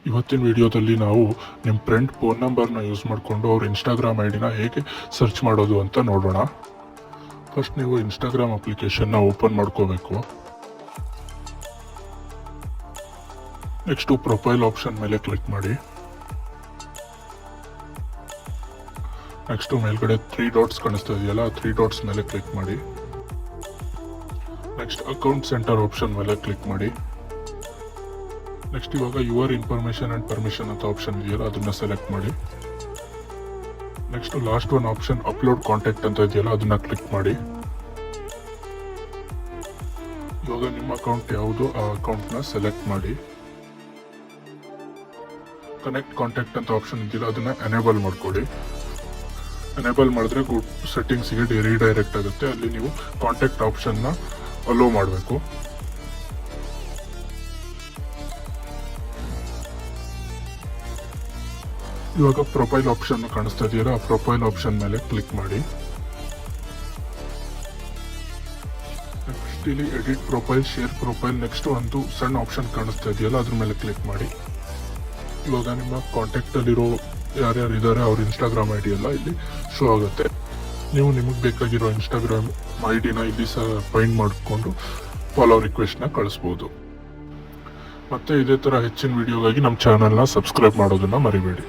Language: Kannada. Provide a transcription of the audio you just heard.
ಇವತ್ತಿನ ವಿಡಿಯೋದಲ್ಲಿ ನಾವು ನಿಮ್ಮ ಫ್ರೆಂಡ್ ಫೋನ್ ನಂಬರ್ನ ಯೂಸ್ ಮಾಡಿಕೊಂಡು ಅವ್ರ ಇನ್ಸ್ಟಾಗ್ರಾಮ್ ಐಡಿನ ಹೇಗೆ ಸರ್ಚ್ ಮಾಡೋದು ಅಂತ ನೋಡೋಣ. ಫಸ್ಟ್ ನೀವು ಇನ್ಸ್ಟಾಗ್ರಾಮ್ ಅಪ್ಲಿಕೇಶನ್ನ ಓಪನ್ ಮಾಡ್ಕೋಬೇಕು. ನೆಕ್ಸ್ಟು ಪ್ರೊಫೈಲ್ ಆಪ್ಷನ್ ಮೇಲೆ ಕ್ಲಿಕ್ ಮಾಡಿ. ನೆಕ್ಸ್ಟು ಮೇಲ್ಗಡೆ 3 ಡಾಟ್ಸ್ ಕಾಣಿಸ್ತಾ ಇದೆಯಲ್ಲ, 3 ಡಾಟ್ಸ್ ಮೇಲೆ ಕ್ಲಿಕ್ ಮಾಡಿ. ನೆಕ್ಸ್ಟ್ ಅಕೌಂಟ್ ಸೆಂಟರ್ ಆಪ್ಷನ್ ಮೇಲೆ ಕ್ಲಿಕ್ ಮಾಡಿ. ನೆಕ್ಸ್ಟ್ ಇವಾಗ ಯುವರ್ ಇನ್ಫಾರ್ಮೇಷನ್ ಆ್ಯಂಡ್ ಪರ್ಮಿಷನ್ ಅಂತ ಆಪ್ಷನ್ ಇದೆಯಲ್ಲ, ಅದನ್ನು ಸೆಲೆಕ್ಟ್ ಮಾಡಿ. Next last one option upload contact ಅಂತ ಇದೆಯಲ್ಲ, ಅದನ್ನು ಕ್ಲಿಕ್ ಮಾಡಿ. ಇವಾಗ ನಿಮ್ಮ ಅಕೌಂಟ್ ಯಾವುದು ಆ ಅಕೌಂಟ್ನ ಸೆಲೆಕ್ಟ್ ಮಾಡಿ. ಕನೆಕ್ಟ್ ಕಾಂಟ್ಯಾಕ್ಟ್ ಅಂತ ಆಪ್ಷನ್ ಇದೆಯಲ್ಲ, ಅದನ್ನು ಎನೇಬಲ್ ಮಾಡ್ಕೊಳ್ಳಿ. ಎನೇಬಲ್ ಮಾಡಿದ್ರೆ ಸೆಟ್ಟಿಂಗ್ಸಿಗೆ ರೀಡೈರೆಕ್ಟ್ ಆಗುತ್ತೆ. ಅಲ್ಲಿ ನೀವು ಕಾಂಟ್ಯಾಕ್ಟ್ ಆಪ್ಷನ್ನ ಅಲೋ ಮಾಡಬೇಕು. ಇವಾಗ ಪ್ರೊಫೈಲ್ ಆಪ್ಷನ್ ಕಾಣಿಸ್ತಾ ಇದೆಯಲ್ಲ, ಆ ಪ್ರೊಫೈಲ್ ಆಪ್ಷನ್ ಮೇಲೆ ಕ್ಲಿಕ್ ಮಾಡಿ. ನೆಕ್ಸ್ಟ್ ಇಲ್ಲಿ edit profile, share profile, next ಒಂದು ಸಣ್ಣ ಆಪ್ಷನ್ ಕಾಣಿಸ್ತಾ ಇದೆಯಲ್ಲ, ಅದ್ರ ಮೇಲೆ ಕ್ಲಿಕ್ ಮಾಡಿ. ಇವಾಗ ನಿಮ್ಮ ಕಾಂಟ್ಯಾಕ್ಟಲ್ಲಿರೋ ಯಾರ್ಯಾರು ಇದ್ದಾರೆ ಅವ್ರ ಇನ್ಸ್ಟಾಗ್ರಾಮ್ ಐ ಡಿ ಎಲ್ಲ ಇಲ್ಲಿ ಶೋ ಆಗುತ್ತೆ. ನೀವು ನಿಮಗೆ ಬೇಕಾಗಿರೋ ಇನ್ಸ್ಟಾಗ್ರಾಮ್ ಐ ಡಿನ ಇಲ್ಲಿ ಫೈಂಡ್ ಮಾಡಿಕೊಂಡು ಫಾಲೋ ರಿಕ್ವೆಸ್ಟ್ನ ಕಳಿಸ್ಬೋದು. ಮತ್ತೆ ಇದೇ ಥರ ಹೆಚ್ಚಿನ ವಿಡಿಯೋಗಾಗಿ ನಮ್ಮ ಚಾನಲ್ನ ಸಬ್ಸ್ಕ್ರೈಬ್ ಮಾಡೋದನ್ನು ಮರಿಬೇಡಿ.